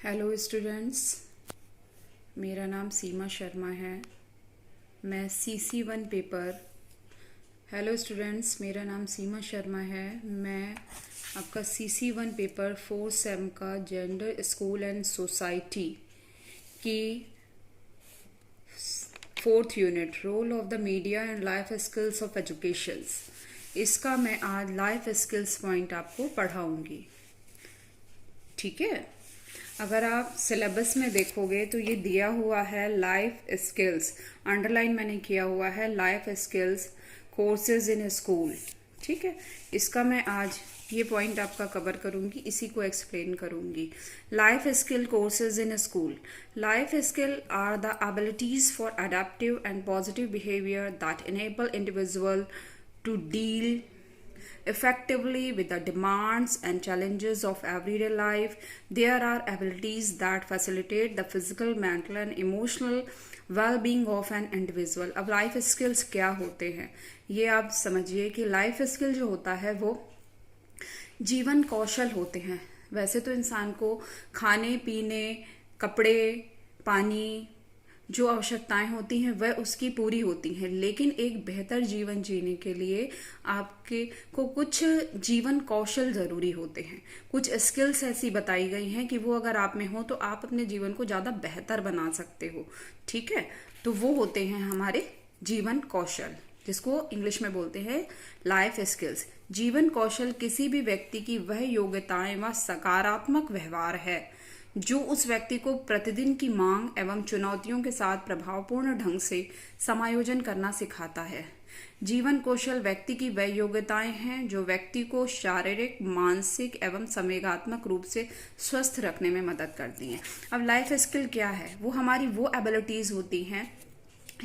Hello students, मेरा नाम सीमा शर्मा है। मैं CC1 पेपर हेलो स्टूडेंट्स, मेरा नाम सीमा शर्मा है। मैं आपका CC1 पेपर 4 सेम का जेंडर, स्कूल एंड सोसाइटी की 4th unit role of the media and life skills of education, इसका मैं आज लाइफ स्किल्स पॉइंट आपको पढ़ाऊंगी। ठीक है, अगर आप सिलेबस में देखोगे तो ये दिया हुआ है लाइफ स्किल्स, अंडरलाइन मैंने किया हुआ है life skills courses in school. ठीक है, इसका मैं आज ये पॉइंट आपका कवर करूंगी, इसी को एक्सप्लेन करूंगी। Life skill courses in school. Life skill are the abilities for adaptive and positive behaviour that enable individual to deal effectively with the demands and challenges of everyday life. There are abilities that facilitate the physical, mental and emotional well-being of an individual. अब life skills क्या होते हैं ये आप समझिए कि life skill जो होता है वो जीवन कौशल होते हैं। वैसे तो इंसान को खाने पीने, कपड़े, पानी, जो आवश्यकताएं होती हैं वह उसकी पूरी होती हैं, लेकिन एक बेहतर जीवन जीने के लिए आपके को कुछ जीवन कौशल ज़रूरी होते हैं। कुछ स्किल्स ऐसी बताई गई हैं कि वो अगर आप में हो तो आप अपने जीवन को ज़्यादा बेहतर बना सकते हो। ठीक है, तो वो होते हैं हमारे जीवन कौशल, जिसको इंग्लिश में बोलते हैं लाइफ स्किल्स। जीवन कौशल किसी भी व्यक्ति की वह योग्यताएं व सकारात्मक व्यवहार है जो उस व्यक्ति को प्रतिदिन की मांग एवं चुनौतियों के साथ प्रभावपूर्ण ढंग से समायोजन करना सिखाता है। जीवन कौशल व्यक्ति की वह योग्यताएं हैं जो व्यक्ति को शारीरिक, मानसिक एवं संवेगात्मक रूप से स्वस्थ रखने में मदद करती हैं। अब लाइफ स्किल क्या है? वो हमारी वो एबिलिटीज होती हैं,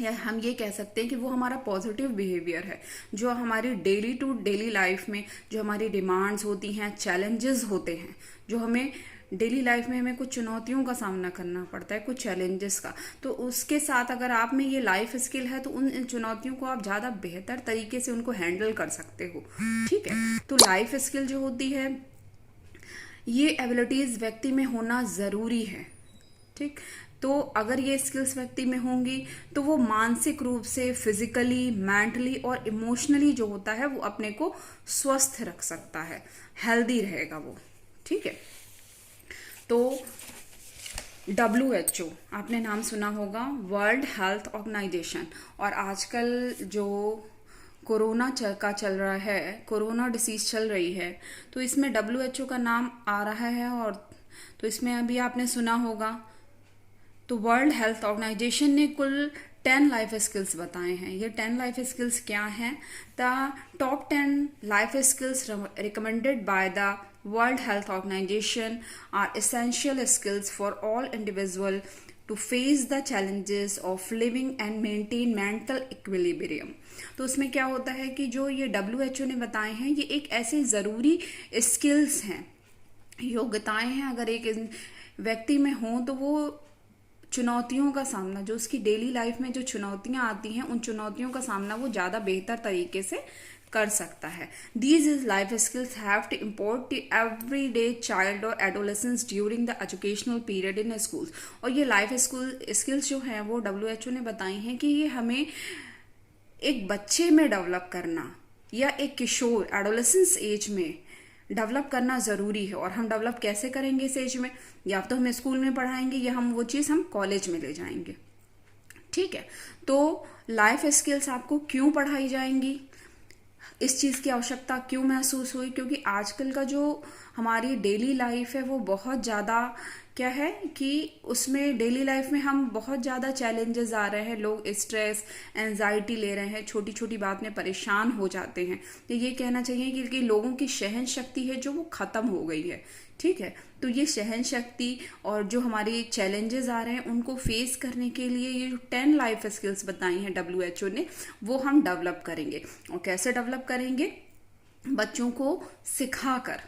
या हम ये कह सकते हैं कि वो हमारा पॉजिटिव बिहेवियर है जो हमारी डेली टू डेली लाइफ में जो हमारी डिमांड्स होती हैं, चैलेंजेस होते हैं, जो हमें डेली लाइफ में हमें कुछ चुनौतियों का सामना करना पड़ता है, कुछ चैलेंजेस का, तो उसके साथ अगर आप में ये लाइफ स्किल है तो उन चुनौतियों को आप ज़्यादा बेहतर तरीके से उनको हैंडल कर सकते हो। ठीक है, तो लाइफ स्किल जो होती है ये एबिलिटीज़ व्यक्ति में होना ज़रूरी है। ठीक, तो अगर ये स्किल्स व्यक्ति में होंगी तो वो मानसिक रूप से, फिजिकली, मेंटली और इमोशनली जो होता है वो अपने को स्वस्थ रख सकता है, हेल्दी रहेगा वो। ठीक है, तो WHO आपने नाम सुना होगा, वर्ल्ड हेल्थ ऑर्गेनाइजेशन, और आजकल जो कोरोना का चल रहा है, कोरोना डिसीज चल रही है, तो इसमें WHO का नाम आ रहा है, और तो इसमें अभी आपने सुना होगा। तो वर्ल्ड हेल्थ ऑर्गेनाइजेशन ने कुल 10 लाइफ स्किल्स बताए हैं। ये 10 लाइफ स्किल्स क्या हैं? The top 10 life skills recommended by the World Health Organization are essential skills for all individuals to face the challenges of living and maintain mental equilibrium. तो उसमें क्या होता है कि जो ये WHO ने बताए हैं ये एक ऐसे ज़रूरी स्किल्स हैं, योग्यताएं हैं, अगर एक व्यक्ति में हो तो वो चुनौतियों का सामना, जो उसकी डेली लाइफ में जो चुनौतियां आती हैं उन चुनौतियों का सामना वो ज़्यादा बेहतर तरीके से कर सकता है। These life skills have to import to everyday child or adolescents during the educational period in schools. और ये लाइफ स्किल्स जो हैं वो WHO ने बताई हैं कि ये हमें एक बच्चे में डेवलप करना या एक किशोर एडोलेसेंस एज में डेवलप करना ज़रूरी है। और हम डेवलप कैसे करेंगे इस एज में? या तो हम स्कूल में पढ़ाएंगे या हम वो चीज़ हम कॉलेज में ले जाएंगे। ठीक है, तो लाइफ स्किल्स आपको क्यों पढ़ाई जाएंगी, इस चीज़ की आवश्यकता क्यों महसूस हुई? क्योंकि आजकल का जो हमारी डेली लाइफ है वो बहुत ज़्यादा क्या है कि उसमें डेली लाइफ में हम बहुत ज़्यादा चैलेंजेस आ रहे हैं, लोग स्ट्रेस, एंजाइटी ले रहे हैं, छोटी छोटी बात में परेशान हो जाते हैं। तो ये कहना चाहिए कि लोगों की सहन शक्ति है जो वो ख़त्म हो गई है। ठीक है, तो ये सहन शक्ति और जो हमारे चैलेंजेस आ रहे हैं उनको फेस करने के लिए ये 10 लाइफ स्किल्स बताई हैं WHO ने, वो हम डेवलप करेंगे। और कैसे डेवलप करेंगे? बच्चों को सिखाकर।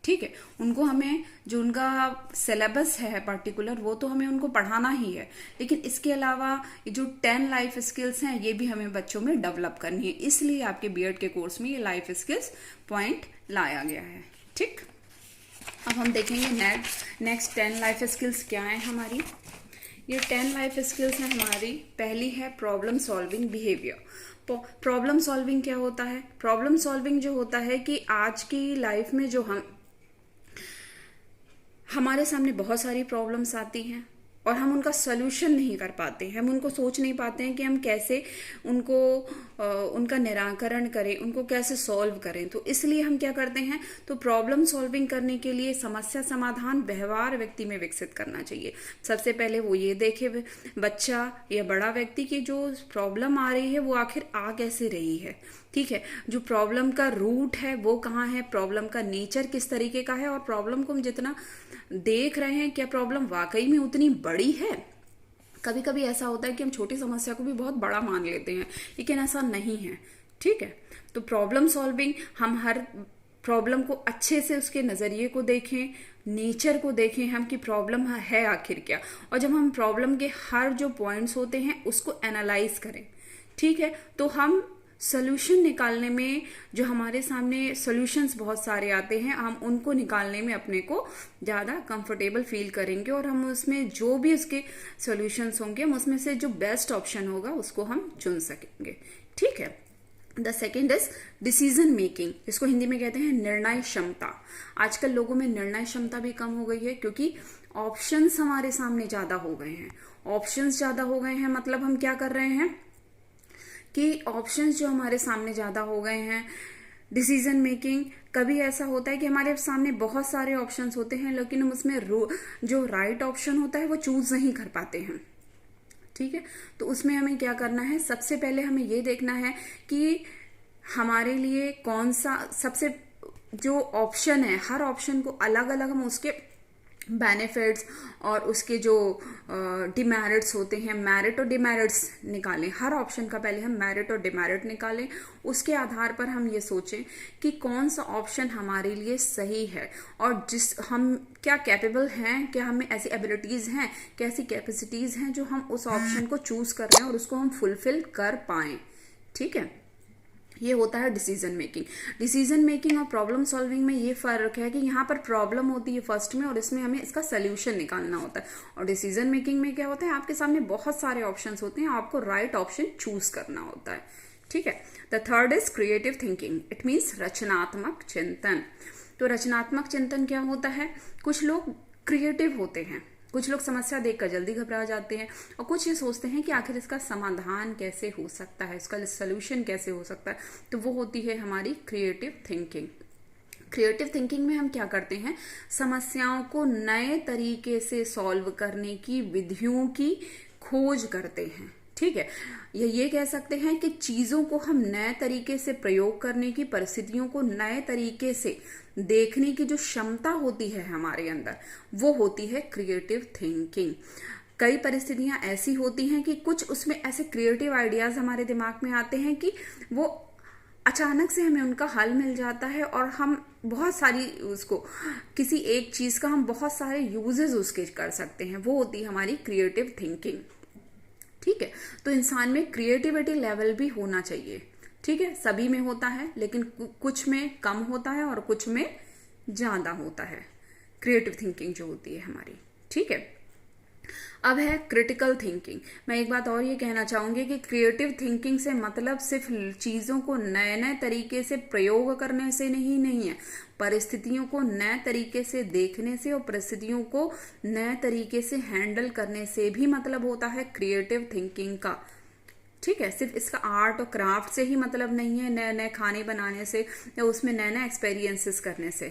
ठीक है, उनको हमें जो उनका सिलेबस है पर्टिकुलर वो तो हमें उनको पढ़ाना ही है, लेकिन इसके अलावा ये जो 10 लाइफ स्किल्स हैं ये भी हमें बच्चों में डेवलप करनी है। इसलिए आपके BEd के कोर्स में ये लाइफ स्किल्स पॉइंट लाया गया है। ठीक, अब हम देखेंगे नेक्स्ट 10 लाइफ स्किल्स क्या है हमारी। ये 10 लाइफ स्किल्स हैं हमारी। पहली है problem solving behaviour. Problem solving क्या होता है? प्रॉब्लम सॉल्विंग जो होता है कि आज की लाइफ में जो हमारे सामने बहुत सारी प्रॉब्लम्स आती हैं और हम उनका सलूशन नहीं कर पाते हैं, हम उनको सोच नहीं पाते हैं कि हम कैसे उनका निराकरण करें, उनको कैसे सॉल्व करें। तो इसलिए हम क्या करते हैं, तो प्रॉब्लम सॉल्विंग करने के लिए समस्या समाधान व्यवहार व्यक्ति में विकसित करना चाहिए। सबसे पहले वो ये देखे बच्चा या बड़ा व्यक्ति की जो प्रॉब्लम आ रही है वो आखिर आ कैसे रही है। ठीक है, जो प्रॉब्लम का रूट है वो कहाँ है, प्रॉब्लम का नेचर किस तरीके का है, और प्रॉब्लम को हम जितना देख रहे हैं क्या प्रॉब्लम वाकई में उतनी बड़ी है। कभी कभी ऐसा होता है कि हम छोटी समस्या को भी बहुत बड़ा मान लेते हैं, लेकिन ऐसा नहीं है। ठीक है, तो प्रॉब्लम सॉल्विंग, हम हर प्रॉब्लम को अच्छे से उसके नजरिए को देखें, नेचर को देखें हम कि प्रॉब्लम है आखिर क्या, और जब हम प्रॉब्लम के हर जो पॉइंट्स होते हैं उसको एनालाइज करें। ठीक है, तो हम सोल्यूशन निकालने में, जो हमारे सामने सोल्यूशंस बहुत सारे आते हैं, हम उनको निकालने में अपने को ज़्यादा कंफर्टेबल फील करेंगे और हम उसमें जो भी उसके सोल्यूशंस होंगे हम उसमें से जो बेस्ट ऑप्शन होगा उसको हम चुन सकेंगे। ठीक है, the second is decision making, इसको हिंदी में कहते हैं निर्णय क्षमता। आजकल लोगों में निर्णय क्षमता भी कम हो गई है क्योंकि ऑप्शंस हमारे सामने ज़्यादा हो गए हैं। ऑप्शंस ज़्यादा हो गए हैं मतलब हम क्या कर रहे हैं कि ऑप्शंस जो हमारे सामने ज़्यादा हो गए हैं, डिसीजन मेकिंग, कभी ऐसा होता है कि हमारे सामने बहुत सारे ऑप्शंस होते हैं लेकिन हम उसमें जो राइट ऑप्शन होता है वो चूज नहीं कर पाते हैं। ठीक है, तो उसमें हमें क्या करना है, सबसे पहले हमें ये देखना है कि हमारे लिए कौन सा सबसे जो ऑप्शन है, हर ऑप्शन को अलग अलग हम उसके बेनिफिट्स और उसके जो डिमेरिट्स होते हैं, मेरिट और डिमेरिट्स निकालें। हर ऑप्शन का पहले हम मेरिट और डिमेरिट निकालें, उसके आधार पर हम ये सोचें कि कौन सा ऑप्शन हमारे लिए सही है और हम क्या कैपेबल हैं, क्या हमें ऐसी एबिलिटीज़ हैं, कैसी कैपेसिटीज़ हैं जो हम उस ऑप्शन को चूज कर रहे हैं और उसको हम फुलफिल कर पाएं। ठीक है, ये होता है डिसीजन मेकिंग। डिसीजन मेकिंग और प्रॉब्लम सॉल्विंग में ये फर्क है कि यहाँ पर प्रॉब्लम होती है फर्स्ट में और इसमें हमें इसका सोल्यूशन निकालना होता है, और डिसीजन मेकिंग में क्या होता है, आपके सामने बहुत सारे ऑप्शंस होते हैं, आपको राइट ऑप्शन चूज करना होता है। ठीक है, the third is creative thinking, it means रचनात्मक चिंतन। तो रचनात्मक चिंतन क्या होता है, कुछ लोग क्रिएटिव होते हैं, कुछ लोग समस्या देखकर जल्दी घबरा जाते हैं और कुछ ये सोचते हैं कि आखिर इसका समाधान कैसे हो सकता है, इसका सलूशन कैसे हो सकता है। तो वो होती है हमारी क्रिएटिव थिंकिंग। क्रिएटिव थिंकिंग में हम क्या करते हैं, समस्याओं को नए तरीके से सॉल्व करने की विधियों की खोज करते हैं। ठीक है, ये कह सकते हैं कि चीजों को हम नए तरीके से प्रयोग करने की, परिस्थितियों को नए तरीके से देखने की जो क्षमता होती है हमारे अंदर, वो होती है क्रिएटिव थिंकिंग। कई परिस्थितियां ऐसी होती हैं कि कुछ उसमें ऐसे क्रिएटिव आइडियाज हमारे दिमाग में आते हैं कि वो अचानक से हमें उनका हल मिल जाता है और हम बहुत सारी उसको किसी एक चीज का हम बहुत सारे यूजेस उसके कर सकते हैं। वो होती है हमारी क्रिएटिव थिंकिंग। ठीक है, तो इंसान में क्रिएटिविटी लेवल भी होना चाहिए। ठीक है, सभी में होता है लेकिन कुछ में कम होता है और कुछ में ज्यादा होता है क्रिएटिव थिंकिंग जो होती है हमारी। ठीक है, अब है क्रिटिकल थिंकिंग। मैं एक बात और ये कहना चाहूंगी कि क्रिएटिव थिंकिंग से मतलब सिर्फ चीजों को नए नए तरीके से प्रयोग करने से नहीं है, परिस्थितियों को नए तरीके से देखने से और परिस्थितियों को नए तरीके से हैंडल करने से भी मतलब होता है क्रिएटिव थिंकिंग का। ठीक है, सिर्फ इसका आर्ट और क्राफ्ट से ही मतलब नहीं है, नए नए खाने बनाने से या उसमें नए नए एक्सपीरियंसेस करने से,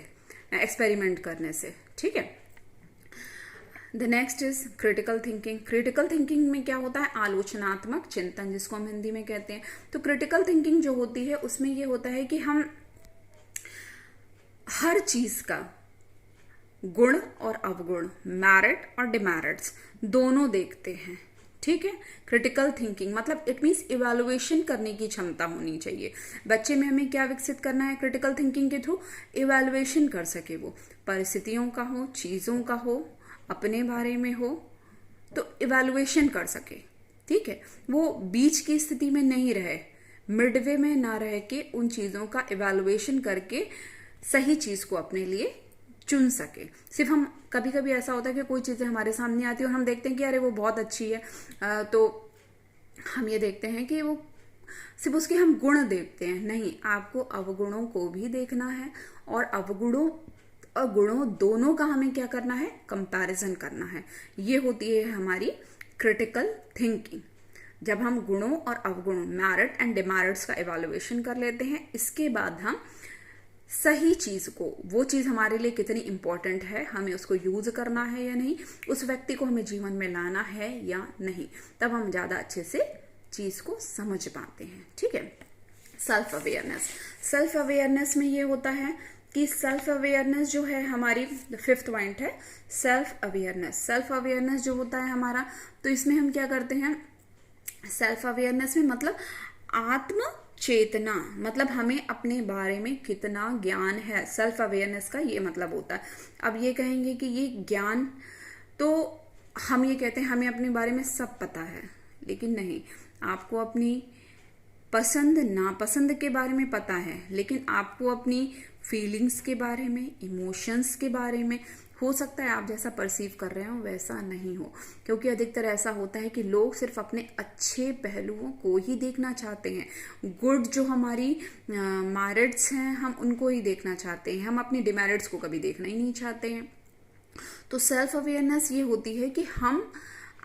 एक्सपेरिमेंट करने से। ठीक है, the next is critical thinking. Critical thinking में क्या होता है, आलोचनात्मक चिंतन, जिसको हम हिंदी में कहते हैं। तो क्रिटिकल थिंकिंग जो होती है उसमें ये होता है कि हम हर चीज का गुण और अवगुण, मेरिट और डिमेरिट्स दोनों देखते हैं। ठीक है, क्रिटिकल थिंकिंग मतलब इट मीन्स इवैल्यूएशन करने की क्षमता होनी चाहिए। बच्चे में हमें क्या विकसित करना है क्रिटिकल थिंकिंग के थ्रू, इवैल्यूएशन कर सके, वो परिस्थितियों का हो, चीजों का हो, अपने बारे में हो, तो इवैल्यूएशन कर सके। ठीक है, वो बीच की स्थिति में नहीं रहे, मिडवे में ना रह के उन चीजों का इवैल्यूएशन करके सही चीज को अपने लिए चुन सके। सिर्फ हम कभी कभी ऐसा होता है कि कोई चीज़ें हमारे सामने आती है और हम देखते हैं कि अरे वो बहुत अच्छी है, तो हम ये देखते हैं कि वो सिर्फ उसके हम गुण देखते हैं। नहीं, आपको अवगुणों को भी देखना है और अवगुणों और गुणों दोनों का हमें क्या करना है, कंपैरिजन करना है। ये होती है हमारी क्रिटिकल थिंकिंग। जब हम गुणों और अवगुणों, मेरिट एंड डिमेरिट्स का इवैल्यूएशन कर लेते हैं, इसके बाद हम सही चीज को, वो चीज हमारे लिए कितनी इंपॉर्टेंट है, हमें उसको यूज करना है या नहीं, उस व्यक्ति को हमें जीवन में लाना है या नहीं, तब हम ज्यादा अच्छे से चीज को समझ पाते हैं। ठीक है। सेल्फ अवेयरनेस, सेल्फ अवेयरनेस में ये होता है कि सेल्फ अवेयरनेस जो है हमारी, 5th पॉइंट है सेल्फ अवेयरनेस। सेल्फ अवेयरनेस जो होता है हमारा, तो इसमें हम क्या करते हैं, सेल्फ अवेयरनेस में मतलब आत्म चेतना, मतलब हमें अपने बारे में कितना ज्ञान है, सेल्फ अवेयरनेस का ये मतलब होता है। अब ये कहेंगे कि ये ज्ञान, तो हम ये कहते हैं हमें अपने बारे में सब पता है, लेकिन नहीं, आपको अपनी पसंद नापसंद के बारे में पता है, लेकिन आपको अपनी फीलिंग्स के बारे में, इमोशंस के बारे में, हो सकता है आप जैसा परसीव कर रहे हो वैसा नहीं हो, क्योंकि अधिकतर ऐसा होता है कि लोग सिर्फ अपने अच्छे पहलुओं को ही देखना चाहते हैं। गुड जो हमारी मेरिट्स हैं हम उनको ही देखना चाहते हैं, हम अपनी डिमेरिट्स को कभी देखना ही नहीं चाहते हैं। तो सेल्फ अवेयरनेस ये होती है कि हम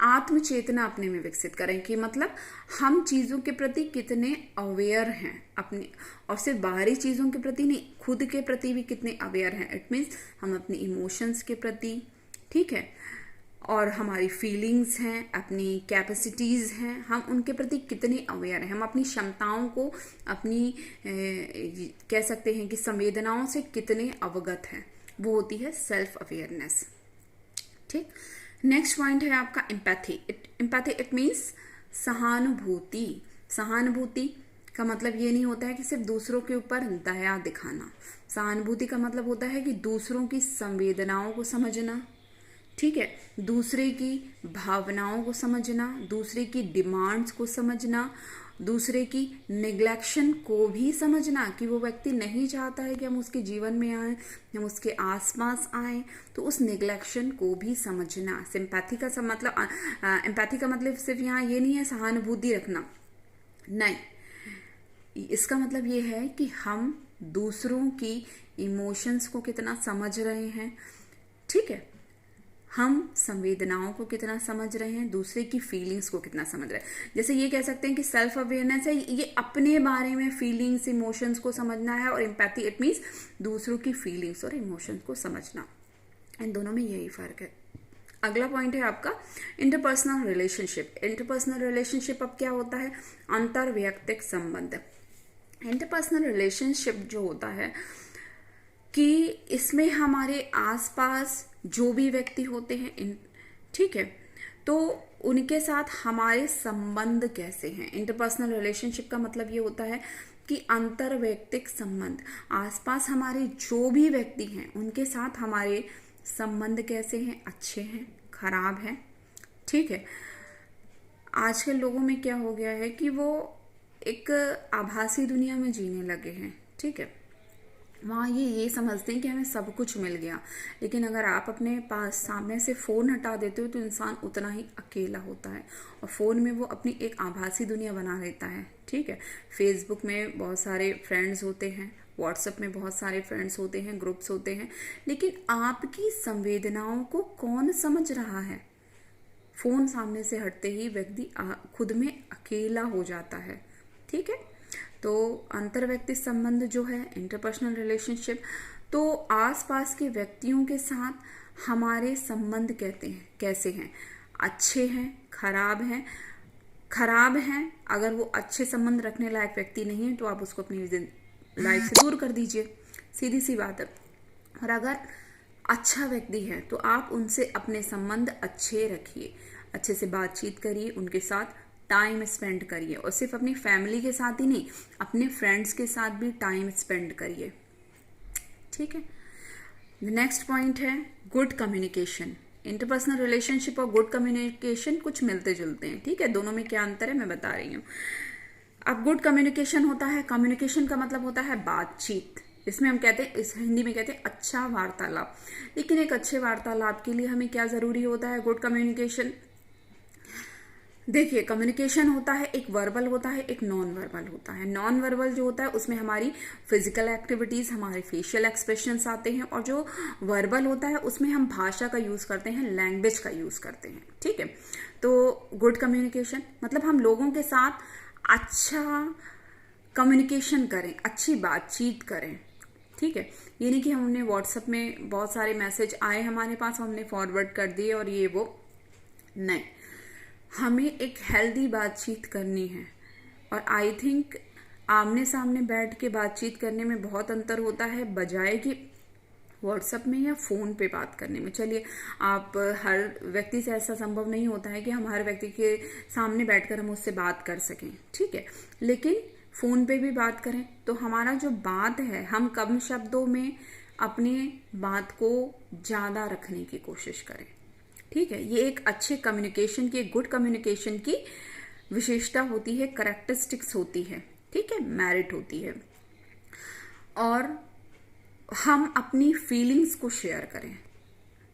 आत्मचेतना अपने में विकसित करें, कि मतलब हम चीज़ों के प्रति कितने अवेयर हैं अपने, और सिर्फ बाहरी चीज़ों के प्रति नहीं, खुद के प्रति भी कितने अवेयर हैं। इट मीन्स हम अपने इमोशंस के प्रति, ठीक है, और हमारी फीलिंग्स हैं, अपनी कैपेसिटीज़ हैं, हम उनके प्रति कितने अवेयर हैं, हम अपनी क्षमताओं को, अपनी कह सकते हैं कि संवेदनाओं से कितने अवगत हैं, वो होती है सेल्फ अवेयरनेस। ठीक। नेक्स्ट पॉइंट है आपका एम्पैथी। एम्पैथी इट मीन्स सहानुभूति। सहानुभूति का मतलब ये नहीं होता है कि सिर्फ दूसरों के ऊपर दया दिखाना। सहानुभूति का मतलब होता है कि दूसरों की संवेदनाओं को समझना, ठीक है, दूसरे की भावनाओं को समझना, दूसरे की डिमांड्स को समझना, दूसरे की निग्लेक्शन को भी समझना, कि वो व्यक्ति नहीं चाहता है कि हम उसके जीवन में आए, हम उसके आसपास आए, तो उस निग्लेक्शन को भी समझना। सिंपैथी का मतलब, एम्पैथी का मतलब सिर्फ यहाँ ये नहीं है सहानुभूति रखना, नहीं, इसका मतलब ये है कि हम दूसरों की इमोशंस को कितना समझ रहे हैं, ठीक है, हम संवेदनाओं को कितना समझ रहे हैं, दूसरे की फीलिंग्स को कितना समझ रहे हैं। जैसे ये कह सकते हैं कि सेल्फ अवेयरनेस है, ये अपने बारे में फीलिंग्स इमोशंस को समझना है, और एम्पैथी इट मीन्स दूसरों की फीलिंग्स और इमोशंस को समझना। इन दोनों में यही फर्क है। अगला पॉइंट है आपका इंटरपर्सनल रिलेशनशिप। इंटरपर्सनल रिलेशनशिप अब क्या होता है, अंतर वैयक्तिक संबंध। इंटरपर्सनल रिलेशनशिप जो होता है कि इसमें हमारे आसपास जो भी व्यक्ति होते हैं, ठीक है, तो उनके साथ हमारे संबंध कैसे हैं। इंटरपर्सनल रिलेशनशिप का मतलब ये होता है कि अंतर वैयक्तिक संबंध, आसपास हमारे जो भी व्यक्ति हैं उनके साथ हमारे संबंध कैसे हैं, अच्छे हैं, खराब हैं, ठीक है। आजकल लोगों में क्या हो गया है कि वो एक आभासी दुनिया में जीने लगे हैं, ठीक है, वहाँ ये समझते हैं कि हमें सब कुछ मिल गया, लेकिन अगर आप अपने पास सामने से फ़ोन हटा देते हो तो इंसान उतना ही अकेला होता है, और फ़ोन में वो अपनी एक आभासी दुनिया बना लेता है, ठीक है। फेसबुक में बहुत सारे फ्रेंड्स होते हैं, व्हाट्सएप में बहुत सारे फ्रेंड्स होते हैं, ग्रुप्स होते हैं, लेकिन आपकी संवेदनाओं को कौन समझ रहा है। फ़ोन सामने से हटते ही व्यक्ति खुद में अकेला हो जाता है, ठीक है। तो अंतर व्यक्ति संबंध जो है इंटरपर्सनल रिलेशनशिप, तो आसपास के व्यक्तियों के साथ हमारे संबंध कैसे हैं, अच्छे हैं, खराब हैं। खराब हैं अगर वो अच्छे संबंध रखने लायक व्यक्ति नहीं है तो आप उसको अपनी लाइफ से दूर कर दीजिए, सीधी सी बात है। और अगर अच्छा व्यक्ति है तो आप उनसे अपने संबंध अच्छे रखिए, अच्छे से बातचीत करिए, उनके साथ टाइम स्पेंड करिए, और सिर्फ अपनी फैमिली के साथ ही नहीं, अपने फ्रेंड्स के साथ भी टाइम स्पेंड करिए, ठीक है। नेक्स्ट पॉइंट है गुड कम्युनिकेशन। इंटरपर्सनल रिलेशनशिप और गुड कम्युनिकेशन कुछ मिलते जुलते हैं, ठीक है, दोनों में क्या अंतर है मैं बता रही हूँ। अब गुड कम्युनिकेशन होता है, कम्युनिकेशन का मतलब होता है बातचीत, इसमें हम कहते हैं, इस हिंदी में कहते हैं अच्छा वार्तालाप। लेकिन एक अच्छे वार्तालाप के लिए हमें क्या जरूरी होता है? Good communication. देखिए, कम्युनिकेशन होता है, एक वर्बल होता है, एक नॉन वर्बल होता है। नॉन वर्बल जो होता है उसमें हमारी फिजिकल एक्टिविटीज, हमारे फेशियल एक्सप्रेशंस आते हैं, और जो वर्बल होता है उसमें हम भाषा का यूज करते हैं, लैंग्वेज का यूज करते हैं। ठीक है, तो गुड कम्युनिकेशन मतलब हम लोगों के साथ अच्छा कम्युनिकेशन करें, अच्छी बातचीत करें। ठीक है, ये नहीं कि हमने व्हाट्सएप में बहुत सारे मैसेज आए हमारे पास, हमने फॉरवर्ड कर दिए और ये वो, नहीं। हमें एक हेल्दी बातचीत करनी है, और आई थिंक आमने सामने बैठ के बातचीत करने में बहुत अंतर होता है बजाय कि व्हाट्सएप में या फोन पे बात करने में। चलिए, आप हर व्यक्ति से ऐसा संभव नहीं होता है कि हम हर व्यक्ति के सामने बैठकर हम उससे बात कर सकें। ठीक है, लेकिन फोन पे भी बात करें तो हमारा जो बात है, हम कम शब्दों में अपने बात को ज्यादा रखने की कोशिश करें। ठीक है, ये एक अच्छे कम्युनिकेशन की, गुड कम्युनिकेशन की विशेषता होती है, कैरेक्टरिस्टिक्स होती है। ठीक है, मेरिट होती है। और हम अपनी फीलिंग्स को शेयर करें।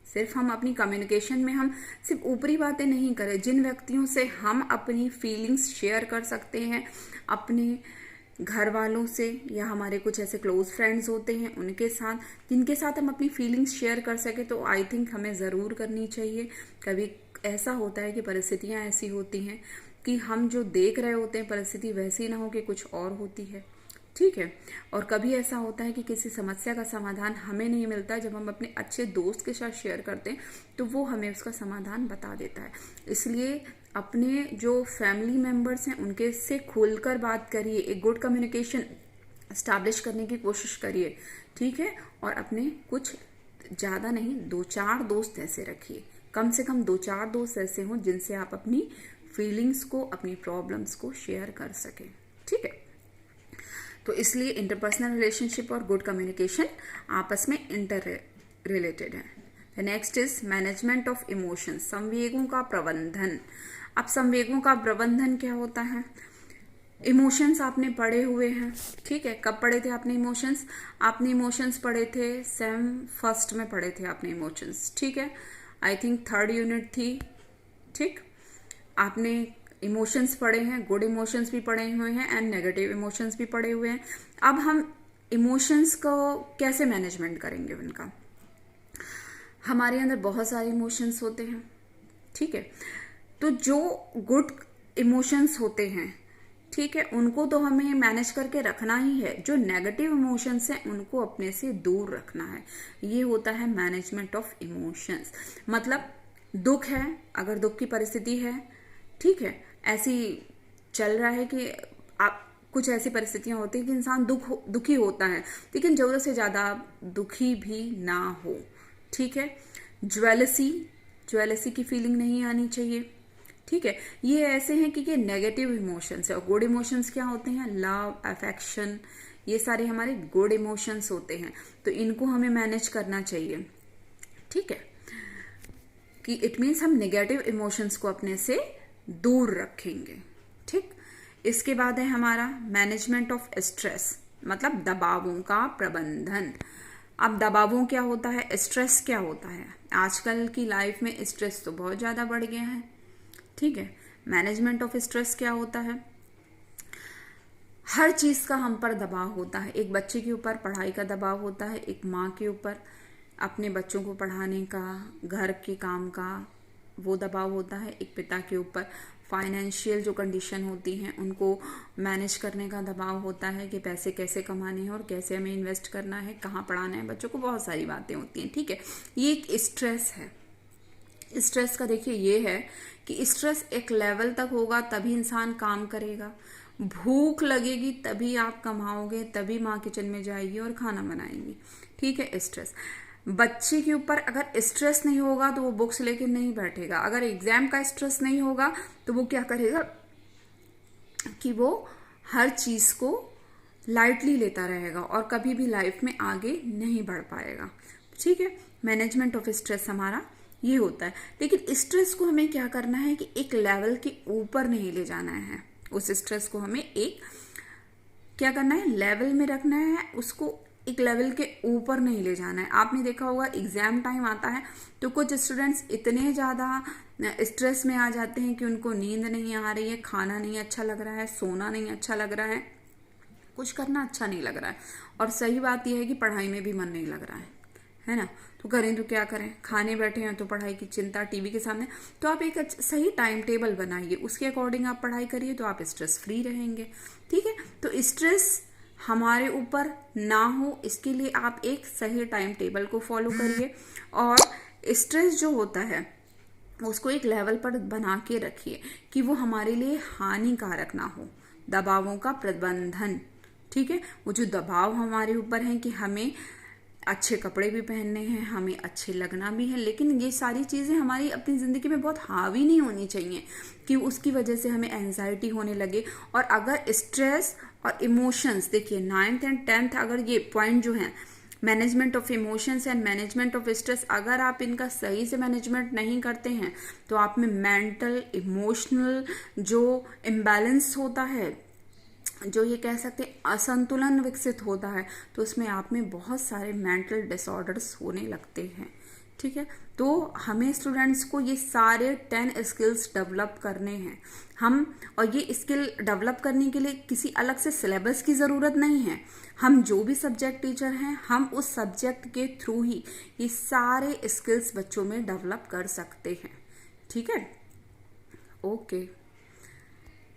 सिर्फ हम अपनी कम्युनिकेशन में हम सिर्फ ऊपरी बातें नहीं करें। जिन व्यक्तियों से हम अपनी फीलिंग्स शेयर कर सकते हैं, अपने घर वालों से या हमारे कुछ ऐसे क्लोज फ्रेंड्स होते हैं उनके साथ, जिनके साथ हम अपनी फीलिंग्स शेयर कर सके, तो आई थिंक हमें ज़रूर करनी चाहिए। कभी ऐसा होता है कि परिस्थितियां ऐसी होती हैं कि हम जो देख रहे होते हैं परिस्थिति वैसी ना हो कि कुछ और होती है। ठीक है, और कभी ऐसा होता है कि किसी समस्या का समाधान हमें नहीं मिलता, जब हम अपने अच्छे दोस्त के साथ शेयर करते हैं तो वो हमें उसका समाधान बता देता है। इसलिए अपने जो फैमिली मेंबर्स हैं उनके से खुलकर बात करिए, एक गुड कम्युनिकेशन स्टैब्लिश करने की कोशिश करिए। ठीक है, और अपने कुछ ज़्यादा नहीं, 2-4 दोस्त ऐसे रखिए, कम से कम 2-4 दोस्त ऐसे हों जिनसे आप अपनी फीलिंग्स को, अपनी प्रॉब्लम्स को शेयर कर सकें। ठीक है, तो इसलिए इंटरपर्सनल रिलेशनशिप और गुड कम्युनिकेशन आपस में इंटर रिलेटेड है। Next is management of emotions, संवेगों का प्रबंधन। अब संवेगों का प्रबंधन क्या होता है? इमोशंस आपने पढ़े हुए हैं। ठीक है, कब पढ़े थे आपने इमोशंस? आपने इमोशंस पढ़े थे सेम फर्स्ट में पढ़े थे आपने इमोशंस। ठीक है, आई थिंक 3rd यूनिट थी। ठीक, आपने इमोशंस पढ़े हैं, गुड इमोशंस भी पढ़े हुए हैं एंड नेगेटिव इमोशंस भी पढ़े हुए हैं। अब हम इमोशंस को कैसे मैनेजमेंट करेंगे? उनका, हमारे अंदर बहुत सारे इमोशंस होते हैं। ठीक है, तो जो गुड इमोशंस होते हैं, ठीक है, उनको तो हमें मैनेज करके रखना ही है। जो नेगेटिव इमोशंस हैं उनको अपने से दूर रखना है। ये होता है मैनेजमेंट ऑफ इमोशंस। मतलब दुख है, अगर दुख की परिस्थिति है, ठीक है, ऐसी चल रहा है कि आप, कुछ ऐसी परिस्थितियां होती हैं कि इंसान दुखी होता है, लेकिन जरूरत से ज्यादा दुखी भी ना हो। ठीक है, ज्वेलसी की फीलिंग नहीं आनी चाहिए। ठीक है, ये ऐसे हैं कि ये नेगेटिव इमोशंस है। और गुड इमोशंस क्या होते हैं? लव, अफेक्शन, ये सारे हमारे गुड इमोशंस होते हैं। तो इनको हमें मैनेज करना चाहिए। ठीक है, कि इट मीन्स हम नेगेटिव इमोशंस को अपने से दूर रखेंगे। ठीक, इसके बाद है हमारा मैनेजमेंट ऑफ स्ट्रेस, मतलब दबावों का प्रबंधन। अब दबावों क्या होता है, स्ट्रेस क्या होता है? आजकल की लाइफ में स्ट्रेस तो बहुत ज्यादा बढ़ गया है। ठीक है, मैनेजमेंट ऑफ स्ट्रेस क्या होता है? हर चीज का हम पर दबाव होता है। एक बच्चे के ऊपर पढ़ाई का दबाव होता है, एक माँ के ऊपर अपने बच्चों को पढ़ाने का, घर के काम का वो दबाव होता है। एक पिता के ऊपर फाइनेंशियल जो कंडीशन होती हैं उनको मैनेज करने का दबाव होता है कि पैसे कैसे कमाने हैं और कैसे हमें इन्वेस्ट करना है, कहाँ पढ़ाना है बच्चों को, बहुत सारी बातें होती हैं। ठीक है, ये एक स्ट्रेस है। स्ट्रेस का देखिए ये है कि स्ट्रेस एक लेवल तक होगा तभी इंसान काम करेगा। भूख लगेगी तभी आप कमाओगे, तभी माँ किचन में जाएगी और खाना बनाएगी। ठीक है, स्ट्रेस। बच्चे के ऊपर अगर स्ट्रेस नहीं होगा तो वो बुक्स लेके नहीं बैठेगा। अगर एग्जाम का स्ट्रेस नहीं होगा तो वो क्या करेगा कि वो हर चीज को लाइटली लेता रहेगा और कभी भी लाइफ में आगे नहीं बढ़ पाएगा। ठीक है, मैनेजमेंट ऑफ स्ट्रेस हमारा ये होता है। लेकिन स्ट्रेस को हमें क्या करना है कि एक लेवल के ऊपर नहीं ले जाना है। उस स्ट्रेस को हमें एक क्या करना है, लेवल में रखना है, उसको एक लेवल के ऊपर नहीं ले जाना है। आपने देखा होगा एग्जाम टाइम आता है तो कुछ स्टूडेंट्स इतने ज़्यादा स्ट्रेस में आ जाते हैं कि उनको नींद नहीं आ रही है, खाना नहीं अच्छा लग रहा है, सोना नहीं अच्छा लग रहा है, कुछ करना अच्छा नहीं लग रहा है। और सही बात यह है कि पढ़ाई में भी मन नहीं लग रहा है ना। तो करें तो क्या करें, खाने बैठे हैं तो पढ़ाई की चिंता टीवी के सामने। तो आप एक सही टाइम टेबल बनाइए, उसके अकॉर्डिंग आप पढ़ाई करिए तो आप स्ट्रेस फ्री रहेंगे। ठीक है, तो स्ट्रेस हमारे ऊपर ना हो इसके लिए आप एक सही टाइम टेबल को फॉलो करिए। और स्ट्रेस जो होता है उसको एक लेवल पर बना के रखिए कि वो हमारे लिए हानिकारक ना हो। दबावों का प्रबंधन, ठीक है, वो जो दबाव हमारे ऊपर है कि हमें अच्छे कपड़े भी पहनने हैं, हमें अच्छे लगना भी है, लेकिन ये सारी चीज़ें हमारी अपनी ज़िंदगी में बहुत हावी नहीं होनी चाहिए कि उसकी वजह से हमें एंजाइटी होने लगे। और अगर स्ट्रेस और इमोशंस, देखिए 9th एंड 10th अगर ये पॉइंट जो हैं management of emotions and management of stress, अगर आप इनका सही से मैनेजमेंट नहीं करते हैं तो आप में मेंटल इमोशनल जो इम्बैलेंस होता है, जो ये कह सकते हैं असंतुलन विकसित होता है, तो उसमें आप में बहुत सारे मेंटल डिसऑर्डर्स होने लगते हैं। ठीक है, तो हमें स्टूडेंट्स को ये सारे 10 स्किल्स डेवलप करने हैं हम। और ये स्किल डेवलप करने के लिए किसी अलग से सिलेबस की ज़रूरत नहीं है। हम जो भी सब्जेक्ट टीचर हैं हम उस सब्जेक्ट के थ्रू ही ये सारे स्किल्स बच्चों में डेवलप कर सकते हैं। ठीक है, ओके,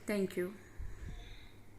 थैंक यू।